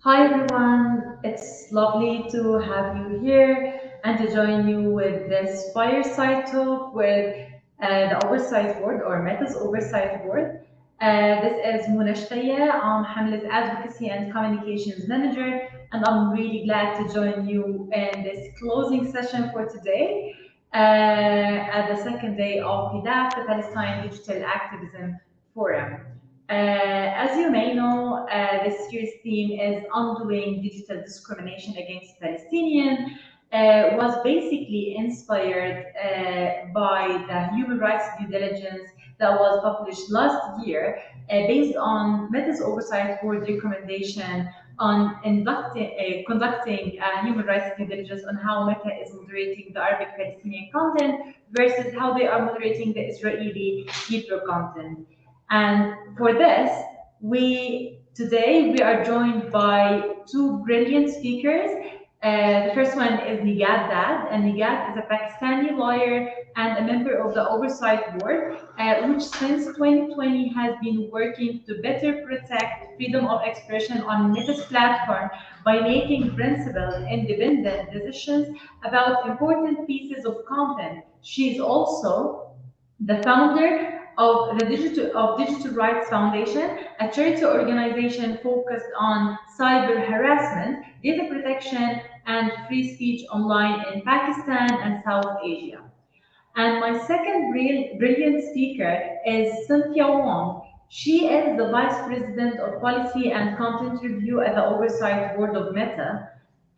Hi everyone, it's lovely to have you here and to join you with this fireside talk with the Oversight Board or Meta's Oversight Board. This is Muna Shtaya. I'm Hamlet's Advocacy and Communications Manager, and I'm really glad to join you in this closing session for today at the second day of PDAF, the Palestine Digital Activism Forum. As you may know, this year's theme is Undoing Digital Discrimination Against Palestinians. Was basically inspired by the human rights due diligence that was published last year, based on Meta's Oversight Board recommendation on conducting human rights due diligence on how Meta is moderating the Arabic Palestinian content versus how they are moderating the Israeli Hebrew content. And for this, we are joined by two brilliant speakers. The first one is Nighat Dad, and Nighat is a Pakistani lawyer and a member of the Oversight Board, which since 2020 has been working to better protect freedom of expression on Meta's platform by making principled, independent decisions about important pieces of content. She is also the founder of the Digital Rights Foundation, a charity organization focused on cyber harassment, data protection, and free speech online in Pakistan and South Asia. And my second brilliant speaker is Cynthia Wong. She is the Vice President of Policy and Content Review at the Oversight Board of Meta,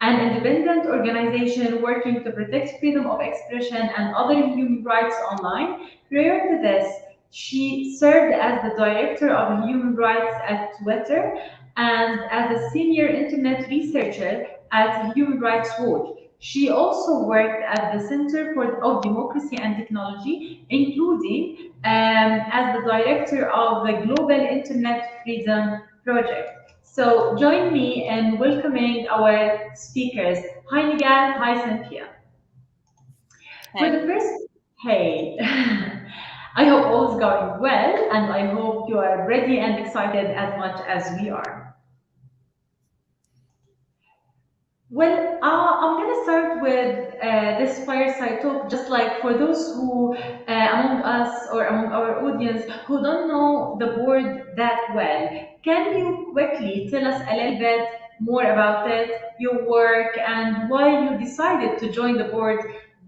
an independent organization working to protect freedom of expression and other human rights online. Prior to this, she served as the Director of Human Rights at Twitter and as a Senior Internet Researcher at Human Rights Watch. She also worked at the Center of Democracy and Technology, including as the director of the Global Internet Freedom Project. So join me in welcoming our speakers. Hi Nighat, hi Cynthia. For the first, hey, I hope all is going well, and I hope you are ready and excited as much as we are. Well, I'm going to start with this fireside talk, just like for those who, among us or among our audience, who don't know the board that well. Can you quickly tell us a little bit more about it, your work, and why you decided to join the board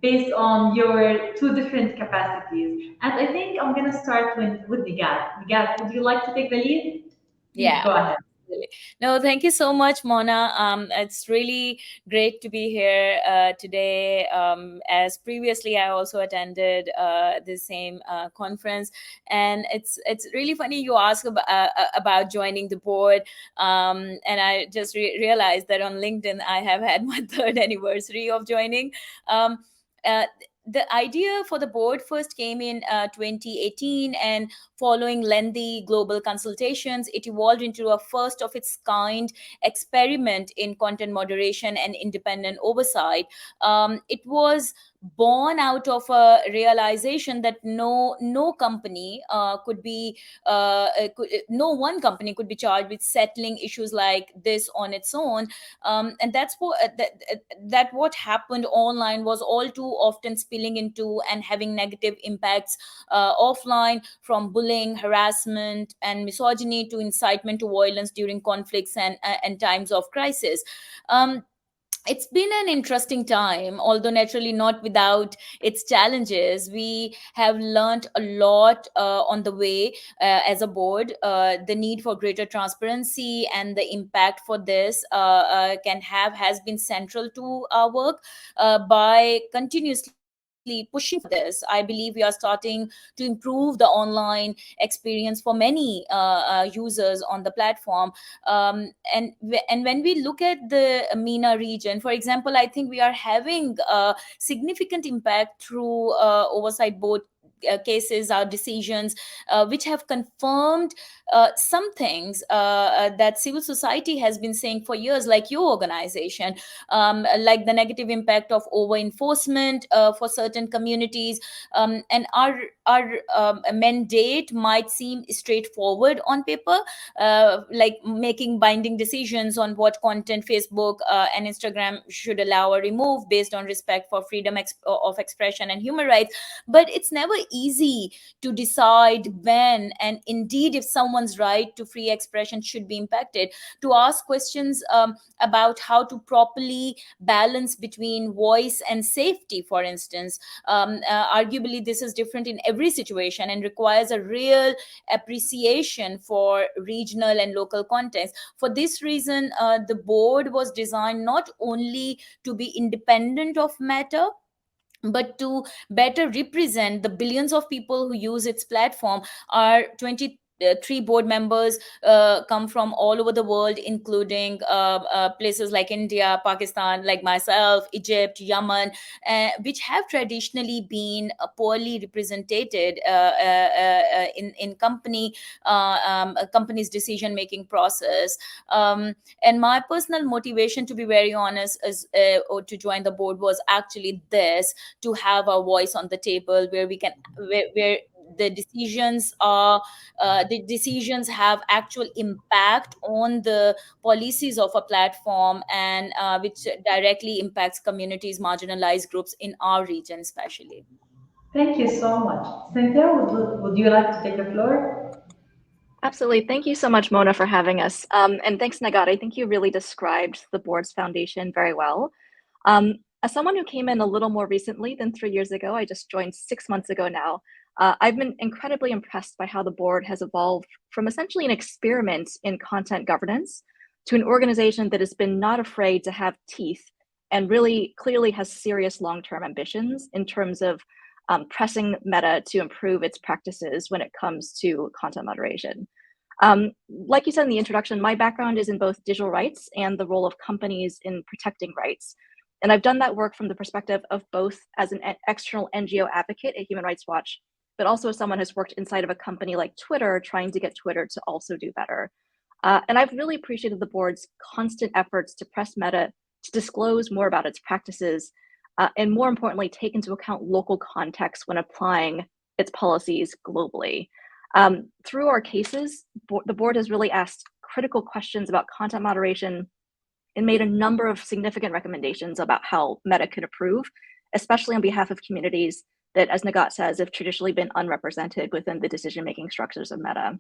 based on your two different capacities? And I think I'm going to start with Nighat. Nighat, would you like to take the lead? Please Yeah. go ahead. No, thank you so much, Mona. It's really great to be here today. As previously, I also attended the same conference, and it's really funny you ask about joining the board. And I just realized that on LinkedIn, I have had my third anniversary of joining. Um, uh, the idea for the board first came in 2018, and following lengthy global consultations, it evolved into a first of its kind experiment in content moderation and independent oversight. It was born out of a realization that no company could be no one company could be charged with settling issues like this on its own. And that's that what happened online was all too often spilling into and having negative impacts offline, from bullying, harassment, and misogyny to incitement to violence during conflicts and times of crisis. Um, it's been an interesting time, although naturally not without its challenges. We have learned a lot on the way as a board. The need for greater transparency and the impact for this can have has been central to our work. By continuously pushing for this, I believe we are starting to improve the online experience for many users on the platform. And when we look at the MENA region, for example, I think we are having a significant impact through oversight board cases, our decisions, which have confirmed some things that civil society has been saying for years, like your organization, like the negative impact of over enforcement for certain communities. And our mandate might seem straightforward on paper, like making binding decisions on what content Facebook and Instagram should allow or remove based on respect for freedom of expression and human rights. But it's never easy to decide when, and indeed if someone's right to free expression should be impacted, to ask questions about how to properly balance between voice and safety, for instance. Arguably, this is different in every situation and requires a real appreciation for regional and local context. For this reason, the board was designed not only to be independent of Meta, but to better represent the billions of people who use its platform. Our 23 board members come from all over the world, including places like India, Pakistan, like myself, Egypt, Yemen, which have traditionally been poorly represented in companies' decision-making process. And my personal motivation, to be very honest, is to join the board was actually this: to have a voice on the table where we can, where the decisions have actual impact on the policies of a platform, and which directly impacts communities, marginalized groups in our region especially. Thank you so much. Cynthia, would you like to take the floor? Absolutely. Thank you so much, Mona, for having us. And thanks, Nagat. I think you really described the board's foundation very well. As someone who came in a little more recently than 3 years ago, I just joined 6 months ago now, I've been incredibly impressed by how the board has evolved from essentially an experiment in content governance to an organization that has been not afraid to have teeth and really clearly has serious long-term ambitions in terms of pressing Meta to improve its practices when it comes to content moderation. Like you said in the introduction, my background is in both digital rights and the role of companies in protecting rights. And I've done that work from the perspective of both as an external NGO advocate at Human Rights Watch, but also as someone who's worked inside of a company like Twitter, trying to get Twitter to also do better. And I've really appreciated the board's constant efforts to press Meta to disclose more about its practices, and more importantly, take into account local context when applying its policies globally. Through our cases, the board has really asked critical questions about content moderation and made a number of significant recommendations about how Meta could improve, especially on behalf of communities that, as Nagat says, have traditionally been unrepresented within the decision-making structures of Meta.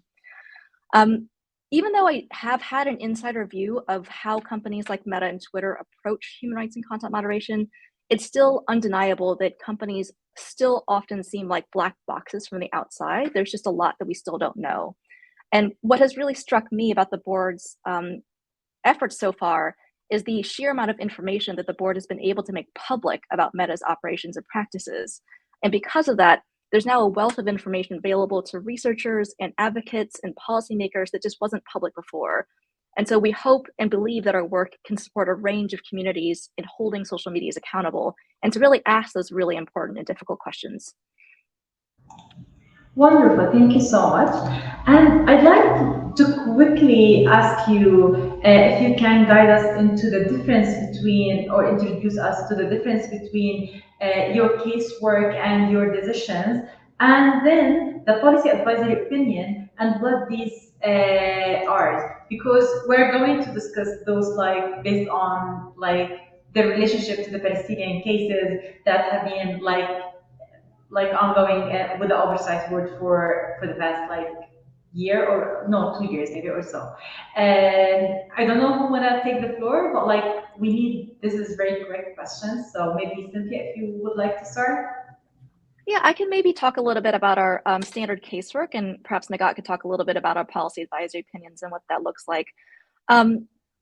Even though I have had an insider view of how companies like Meta and Twitter approach human rights and content moderation, it's still undeniable that companies still often seem like black boxes from the outside. There's just a lot that we still don't know. And what has really struck me about the board's efforts so far is the sheer amount of information that the board has been able to make public about Meta's operations and practices. And because of that, there's now a wealth of information available to researchers and advocates and policymakers that just wasn't public before. And so we hope and believe that our work can support a range of communities in holding social medias accountable and to really ask those really important and difficult questions. Wonderful, thank you so much. And I'd like to quickly ask you if you can guide us into the difference between, or introduce us to the difference between your casework and your decisions, and then the policy advisory opinion and what these are, because we're going to discuss those like based on like the relationship to the Palestinian cases that have been like ongoing with the oversight board for the past like year, or no, 2 years maybe or so. And I don't know who wanna take the floor, but like we need, this is very quick questions, so maybe Cynthia, if you would like to start. Yeah, I can maybe talk a little bit about our standard casework, and perhaps Nagat could talk a little bit about our policy advisory opinions and what that looks like.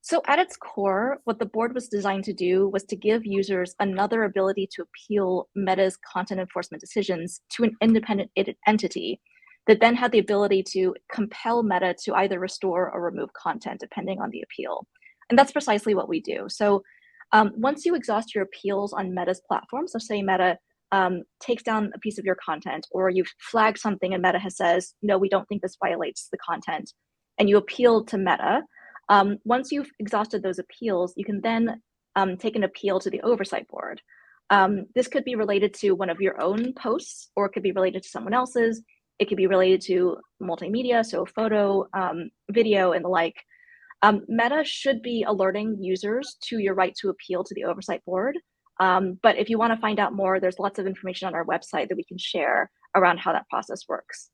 So at its core, what the board was designed to do was to give users another ability to appeal Meta's content enforcement decisions to an independent entity that then had the ability to compel Meta to either restore or remove content depending on the appeal. And that's precisely what we do. So once you exhaust your appeals on Meta's platform, so say Meta takes down a piece of your content, or you've flagged something and Meta says, no, we don't think this violates the content, and you appeal to Meta, once you've exhausted those appeals, you can then take an appeal to the Oversight Board. This could be related to one of your own posts, or it could be related to someone else's. It could be related to multimedia, so photo, video, and the like. Meta should be alerting users to your right to appeal to the Oversight Board. But if you want to find out more, there's lots of information on our website that we can share around how that process works.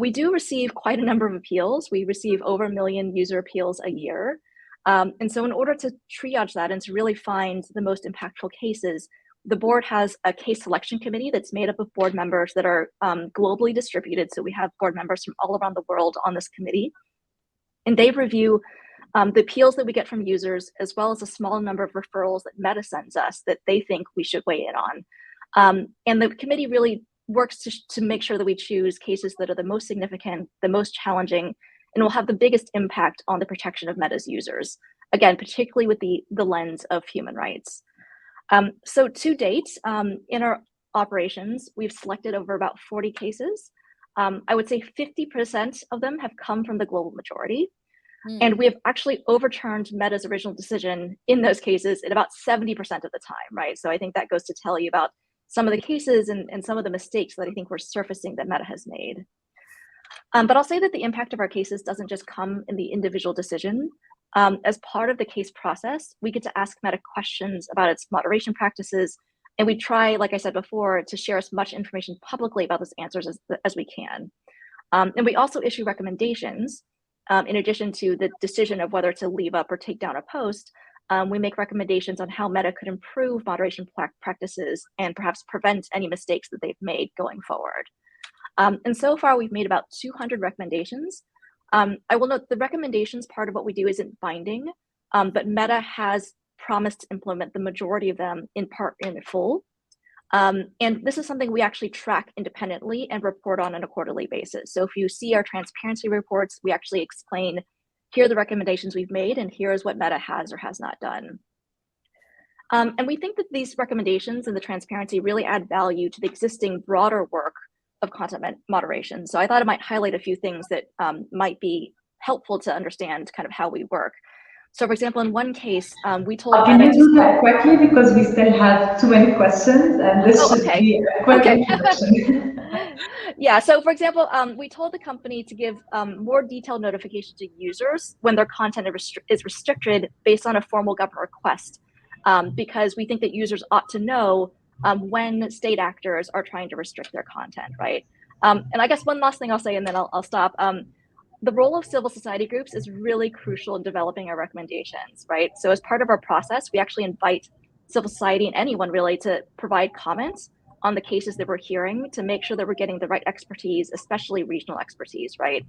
We do receive quite a number of appeals. We receive over 1 million user appeals a year. And so in order to triage that and to really find the most impactful cases, the board has a case selection committee that's made up of board members that are globally distributed. So we have board members from all around the world on this committee. And they review the appeals that we get from users, as well as a small number of referrals that Meta sends us that they think we should weigh in on. And the committee really works to make sure that we choose cases that are the most significant, the most challenging, and will have the biggest impact on the protection of Meta's users. Again, particularly with the lens of human rights. So to date, in our operations, we've selected over about 40 cases. I would say 50% of them have come from the global majority. And we have actually overturned Meta's original decision in those cases at about 70% of the time, right? So I think that goes to tell you about some of the cases and some of the mistakes that I think we're surfacing that Meta has made. But I'll say that the impact of our cases doesn't just come in the individual decision. As part of the case process, we get to ask Meta questions about its moderation practices, and we try, like I said before, to share as much information publicly about those answers as we can. And we also issue recommendations. In addition to the decision of whether to leave up or take down a post, we make recommendations on how Meta could improve moderation practices and perhaps prevent any mistakes that they've made going forward. And so far, we've made about 200 recommendations. I will note the recommendations part of what we do isn't binding, but Meta has promised to implement the majority of them in full. And this is something we actually track independently and report on a quarterly basis. So if you see our transparency reports, we actually explain, here are the recommendations we've made, and here's what Meta has or has not done. And we think that these recommendations and the transparency really add value to the existing broader work of content moderation. So I thought I might highlight a few things that might be helpful to understand kind of how we work. So for example, in one case, we told Can you do that quickly, because we still have too many questions, and this should be a quick introduction. Yeah, so for example, we told the company to give more detailed notification to users when their content is restricted based on a formal government request, because we think that users ought to know when state actors are trying to restrict their content, right? And I guess one last thing I'll say, and then I'll stop. The role of civil society groups is really crucial in developing our recommendations, right? So as part of our process, we actually invite civil society and anyone really to provide comments on the cases that we're hearing to make sure that we're getting the right expertise, especially regional expertise, right?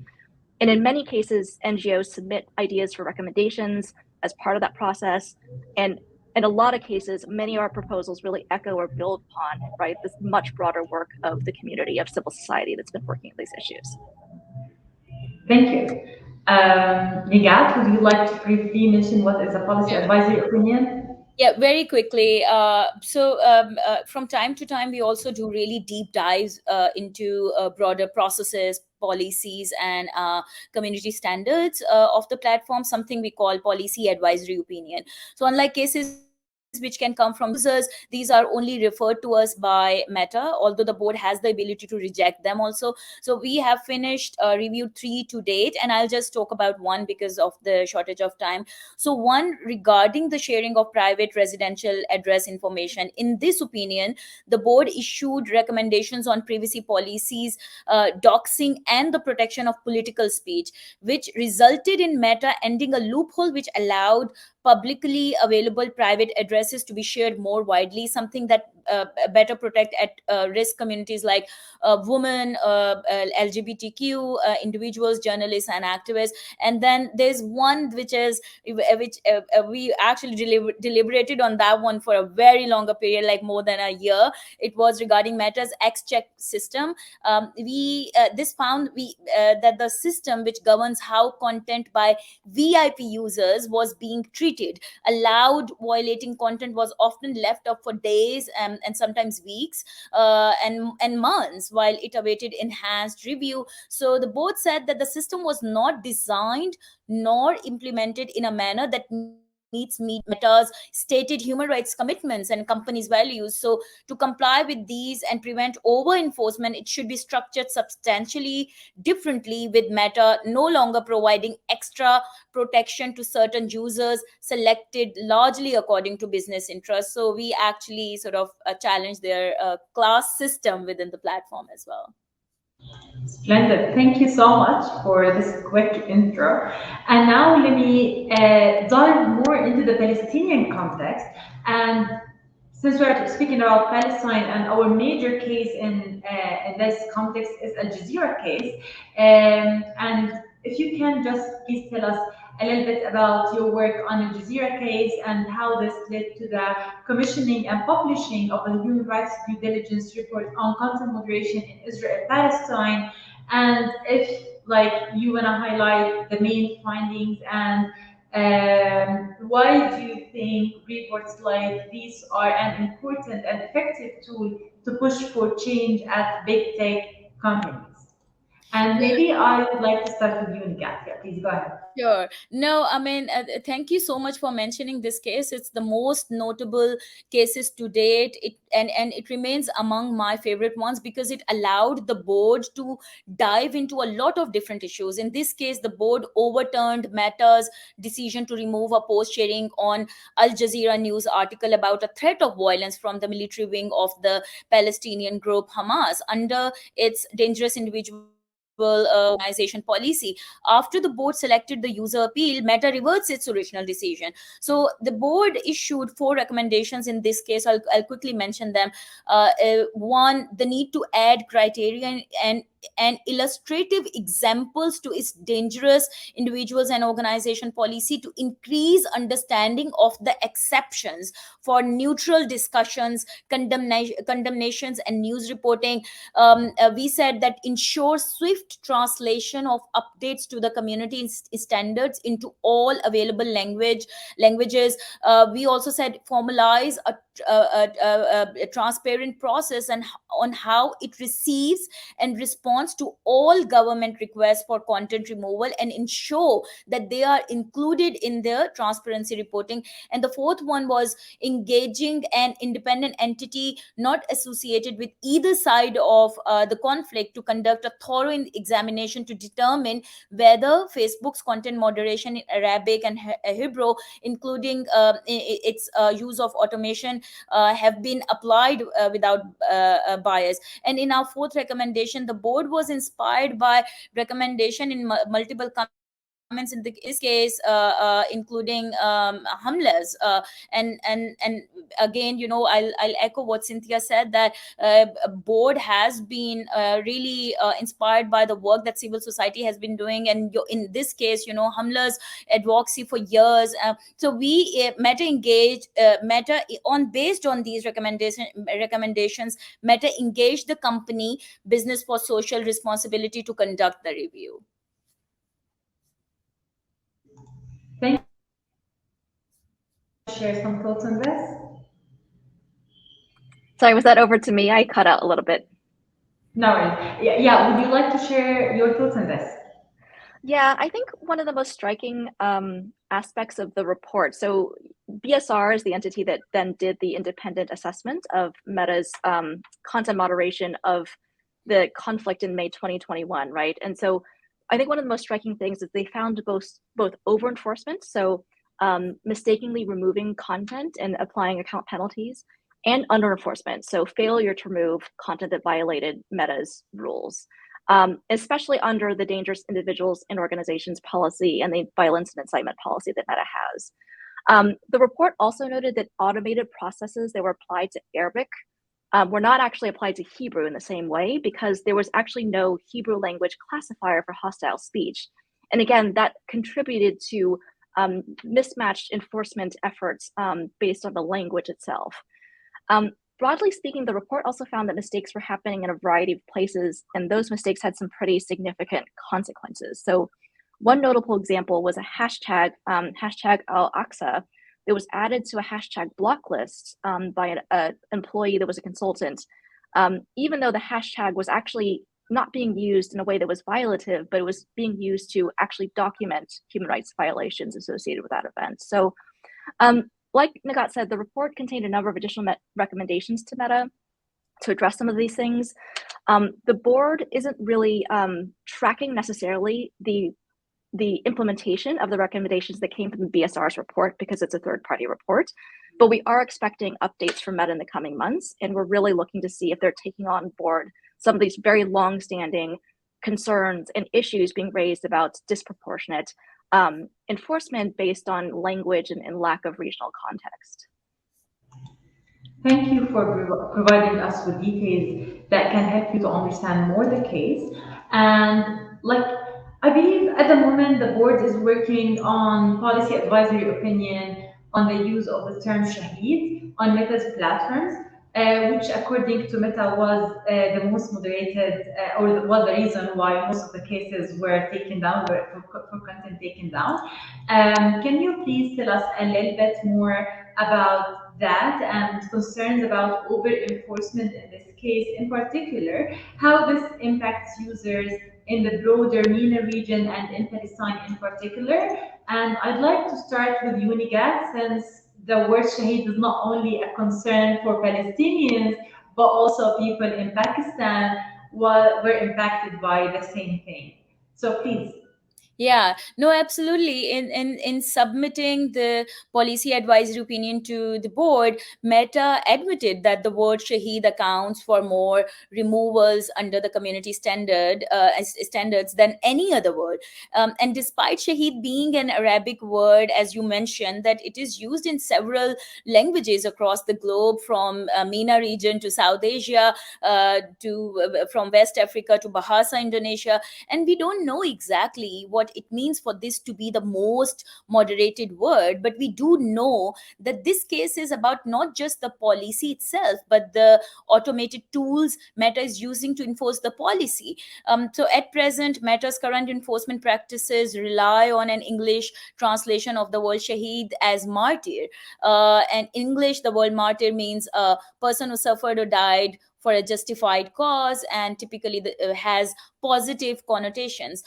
And in many cases, NGOs submit ideas for recommendations as part of that process. And in a lot of cases, many of our proposals really echo or build upon, right, this much broader work of the community of civil society that's been working on these issues. Thank you. Nigat, would you like to briefly mention what is a policy advisory opinion? Yeah, very quickly. From time to time, we also do really deep dives into broader processes, policies, and community standards of the platform, something we call policy advisory opinion. So unlike cases which can come from users, these are only referred to us by Meta, although the board has the ability to reject them also. So we have reviewed 3 to date, and I'll just talk about one because of the shortage of time. So one, regarding the sharing of private residential address information. In this opinion, the board issued recommendations on privacy policies, doxing, and the protection of political speech, which resulted in Meta ending a loophole which allowed publicly available private addresses to be shared more widely, something that better protect at risk communities like women, LGBTQ, individuals, journalists, and activists. And then there's one which we actually deliberated on that one for a very longer period, like more than a year. It was regarding Meta's X-check system. This found that the system which governs how content by VIP users was being treated, allowed violating content was often left up for days and sometimes weeks and months while it awaited enhanced review. So the board said that the system was not designed nor implemented in a manner that meets Meta's stated human rights commitments and companies' values. So to comply with these and prevent over-enforcement, it should be structured substantially differently, with Meta no longer providing extra protection to certain users selected largely according to business interests. So we actually sort of challenge their class system within the platform as well. Splendid. Thank you so much for this quick intro. And now let me dive more into the Palestinian context. And since we're speaking about Palestine, and our major case in this context is Al Jazeera case, and if you can just please tell us a little bit about your work on Al Jazeera case and how this led to the commissioning and publishing of a human rights due diligence report on content moderation in Israel-Palestine, and if you want to highlight the main findings and why do you think reports like these are an important and effective tool to push for change at big tech companies? And maybe I would like to start with you, Nigat. Yeah, please go ahead. Sure. No, I mean, thank you so much for mentioning this case. It's the most notable cases to date. And it remains among my favorite ones because it allowed the board to dive into a lot of different issues. In this case, the board overturned Meta's decision to remove a post sharing on Al Jazeera news article about a threat of violence from the military wing of the Palestinian group Hamas under its dangerous individual organization policy. After the board selected the user appeal, Meta reverts its original decision. So the board issued 4 recommendations in this case. I'll quickly mention them. One, the need to add criteria and illustrative examples to its dangerous individuals and organization policy to increase understanding of the exceptions for neutral discussions, condemnations, and news reporting. We said that ensure swift translation of updates to the community standards into all available languages. We also said formalize a transparent process and on how it receives and responds to all government requests for content removal and ensure that they are included in their transparency reporting. And the 4th one was engaging an independent entity not associated with either side of the conflict to conduct a thorough examination to determine whether Facebook's content moderation in Arabic and Hebrew, including its use of automation, have been applied without bias. And in our 4th recommendation, the board was inspired by recommendation in multiple comments in this case, including Hamla's. And again, I'll echo what Cynthia said, that board has been really inspired by the work that civil society has been doing. And in this case, Hamla's advocacy for years. So we Meta engaged based on these recommendations, Meta engaged the company Business for Social Responsibility to conduct the review. Thank you. Share some thoughts on this? Sorry, was that over to me? I cut out a little bit. No worries. Yeah. Would you like to share your thoughts on this? Yeah, I think one of the most striking aspects of the report, so BSR is the entity that then did the independent assessment of Meta's content moderation of the conflict in May 2021, right? And so I think one of the most striking things is they found both over-enforcement, so mistakenly removing content and applying account penalties, and under-enforcement, so failure to remove content that violated Meta's rules, especially under the dangerous individuals and organizations policy and the violence and incitement policy that Meta has. The report also noted that automated processes that were applied to Arabic were not actually applied to Hebrew in the same way because there was actually no Hebrew language classifier for hostile speech. And again, that contributed to mismatched enforcement efforts based on the language itself. Broadly speaking, the report also found that mistakes were happening in a variety of places, and those mistakes had some pretty significant consequences. So one notable example was a hashtag Al-Aqsa it was added to a hashtag block list by an employee that was a consultant, even though the hashtag was actually not being used in a way that was violative, but it was being used to actually document human rights violations associated with that event. So like Nagat said, the report contained a number of additional recommendations to Meta to address some of these things. The board isn't really tracking necessarily the implementation of the recommendations that came from the BSR's report because it's a third-party report, but we are expecting updates from Meta in the coming months, and we're really looking to see if they're taking on board some of these very long-standing concerns and issues being raised about disproportionate enforcement based on language and lack of regional context. Thank you for providing us with details that can help you to understand more the case. And I believe at the moment the board is working on policy advisory opinion on the use of the term shaheed on Meta's platforms, which according to Meta was the most moderated, or was the reason why most of the cases were taken down, for content taken down. Can you please tell us a little bit more about that and concerns about over-enforcement in this case in particular, how this impacts users in the broader MENA region and in Palestine in particular? And I'd like to start with you, Nigat, since the word shaheed is not only a concern for Palestinians, but also people in Pakistan were impacted by the same thing. So please. Yeah, no, absolutely. In submitting the policy advisory opinion to the board, Meta admitted that the word shaheed accounts for more removals under the community standards than any other word. And despite shaheed being an Arabic word, as you mentioned, that it is used in several languages across the globe, from MENA region to South Asia, from West Africa to Bahasa, Indonesia, and we don't know exactly what it means for this to be the most moderated word, but we do know that this case is about not just the policy itself, but the automated tools Meta is using to enforce the policy. So at present, Meta's current enforcement practices rely on an English translation of the word shaheed as martyr. And in English, the word martyr means a person who suffered or died for a justified cause, and typically has positive connotations.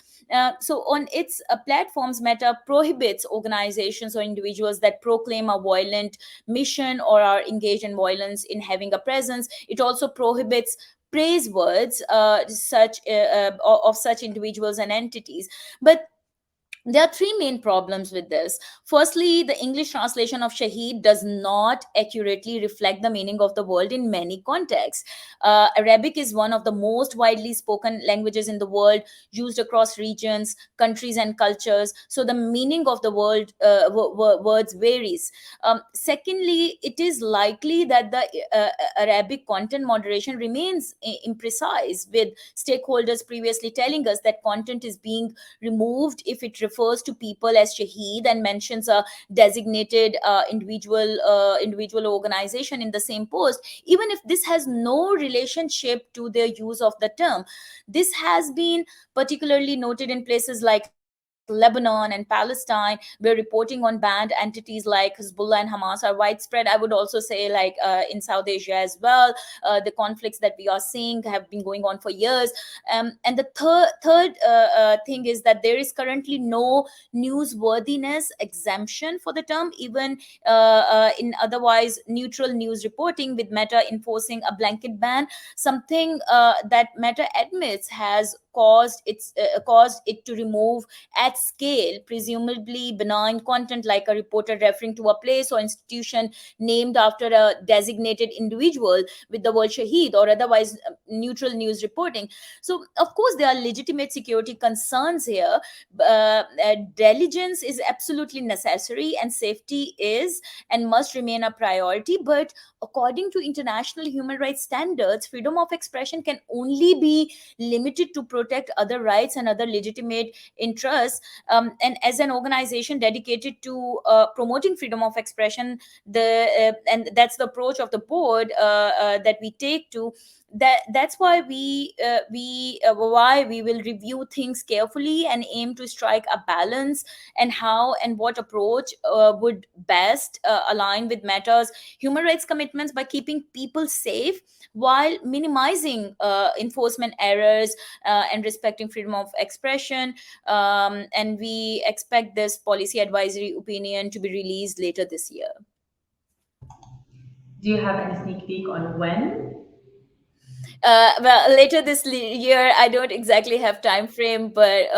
So on its platforms, Meta prohibits organizations or individuals that proclaim a violent mission or are engaged in violence in having a presence. It also prohibits praise words of such individuals and entities. But there are three main problems with this. Firstly, the English translation of shaheed does not accurately reflect the meaning of the word in many contexts. Arabic is one of the most widely spoken languages in the world, used across regions, countries, and cultures. So the meaning of the words varies. Secondly, it is likely that the Arabic content moderation remains imprecise, with stakeholders previously telling us that content is being removed if it refers to people as shaheed and mentions a designated individual organization in the same post, even if this has no relationship to their use of the term. This has been particularly noted in places like Lebanon and Palestine, where reporting on banned entities like Hezbollah and Hamas are widespread. I would also say, in South Asia as well, the conflicts that we are seeing have been going on for years. And the third thing is that there is currently no newsworthiness exemption for the term, even in otherwise neutral news reporting, with Meta enforcing a blanket ban, something that Meta admits has caused it to remove at scale presumably benign content, like a reporter referring to a place or institution named after a designated individual with the word shaheed, or otherwise neutral news reporting. So of course there are legitimate security concerns here. Diligence is absolutely necessary, and safety is and must remain a priority, but according to international human rights standards, freedom of expression can only be limited to protect other rights and other legitimate interests. And as an organization dedicated to promoting freedom of expression, and that's the approach of the board that we take to that's why we will review things carefully and aim to strike a balance, and how and what approach would best align with Meta's human rights commitments by keeping people safe while minimizing enforcement errors and respecting freedom of expression. And we expect this policy advisory opinion to be released later this year. Do you have any sneak peek on when? Well, later this year, I don't exactly have time frame, but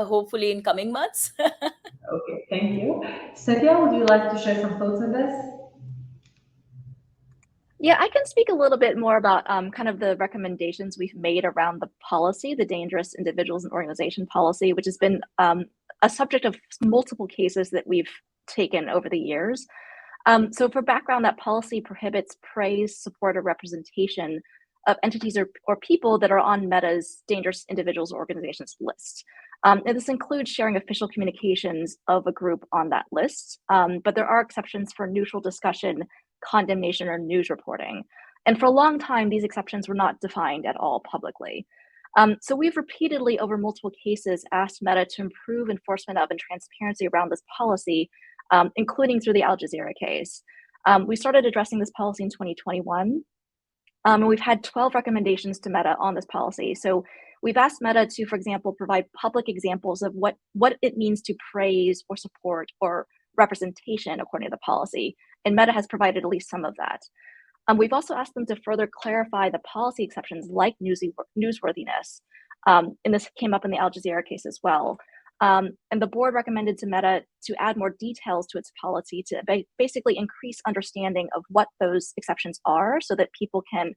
hopefully in coming months. Okay, thank you. Cynthia, would you like to share some thoughts on this? Yeah, I can speak a little bit more about kind of the recommendations we've made around the policy, the dangerous individuals and organization policy, which has been a subject of multiple cases that we've taken over the years. So for background, that policy prohibits praise, support, or representation of entities or people that are on Meta's dangerous individuals or organizations list. And this includes sharing official communications of a group on that list, but there are exceptions for neutral discussion, condemnation, or news reporting. And for a long time, these exceptions were not defined at all publicly. So we've repeatedly, over multiple cases, asked Meta to improve enforcement of and transparency around this policy, including through the Al Jazeera case. We started addressing this policy in 2021, and we've had 12 recommendations to Meta on this policy. So we've asked Meta to, for example, provide public examples of what it means to praise or support or representation according to the policy, and Meta has provided at least some of that. We've also asked them to further clarify the policy exceptions like newsworthiness, and this came up in the Al Jazeera case as well. And the board recommended to Meta to add more details to its policy to basically increase understanding of what those exceptions are so that people can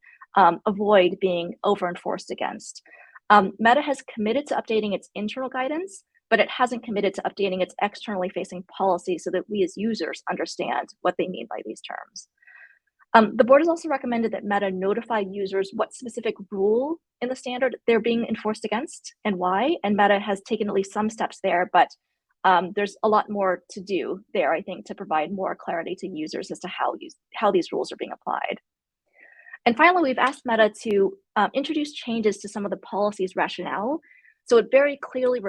avoid being over-enforced against. Meta has committed to updating its internal guidance, but it hasn't committed to updating its externally facing policy so that we as users understand what they mean by these terms. The board has also recommended that Meta notify users what specific rule in the standard they're being enforced against and why, and Meta has taken at least some steps there, but there's a lot more to do there, I think, to provide more clarity to users as to how these rules are being applied. And finally, we've asked Meta to introduce changes to some of the policy's rationale, so it very clearly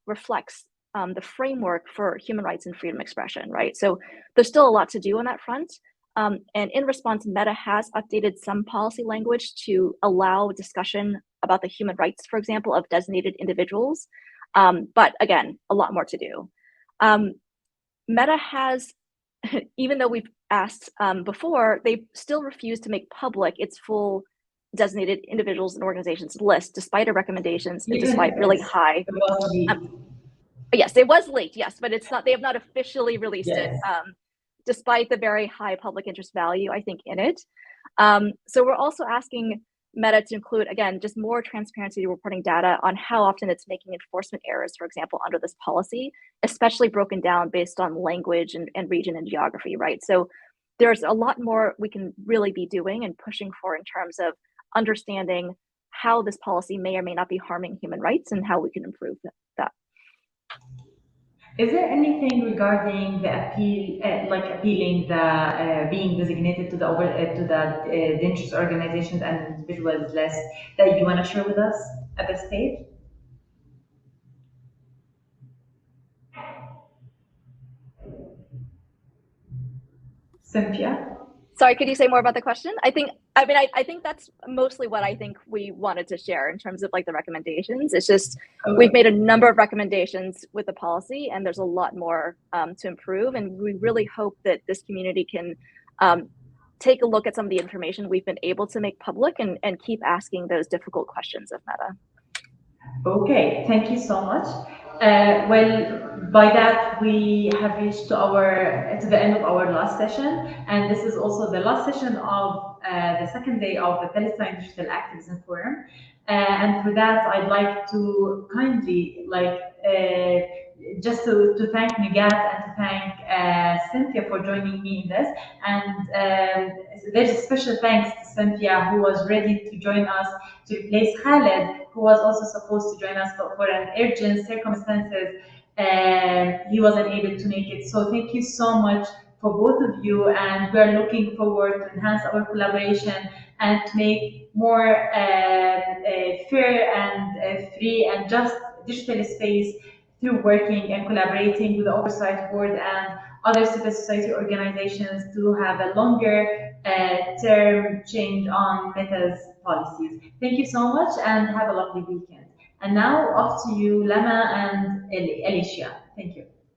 reflects the framework for human rights and freedom of expression, right? So there's still a lot to do on that front. And in response, Meta has updated some policy language to allow discussion about the human rights, for example, of designated individuals. But again, a lot more to do. Meta has, even though we've asked before, they still refused to make public its full designated individuals and organizations list, despite our recommendations and despite really high. Yes, it was leaked, yes, but it's not. They have not officially released it. Despite the very high public interest value, I think, in it. So we're also asking Meta to include, again, just more transparency reporting data on how often it's making enforcement errors, for example, under this policy, especially broken down based on language and region and geography, right? So there's a lot more we can really be doing and pushing for in terms of understanding how this policy may or may not be harming human rights and how we can improve that. Is there anything regarding the appeal, like appealing the being designated to the dangerous organizations and individuals list that you want to share with us at this stage? Cynthia? Sorry, could you say more about the question? I think that's mostly what I think we wanted to share in terms of like the recommendations. It's just we've made a number of recommendations with the policy, and there's a lot more to improve. And we really hope that this community can take a look at some of the information we've been able to make public and keep asking those difficult questions of Meta. Okay, thank you so much. Well, by that we have reached to the end of our last session, and this is also the last session of the second day of the Palestine Digital Activism Forum. And for that, I'd like to kindly just to thank Nigat and to thank Cynthia for joining me in this. And there's a special thanks to Cynthia, who was ready to join us to replace Khaled, who was also supposed to join us for an urgent circumstances. He wasn't able to make it. So thank you so much for both of you, and we're looking forward to enhance our collaboration and to make more fair and free and just digital space through working and collaborating with the Oversight Board and other civil society organizations to have a longer term change on Meta's policies. Thank you so much and have a lovely weekend. And now off to you, Lama and Alicia. Thank you.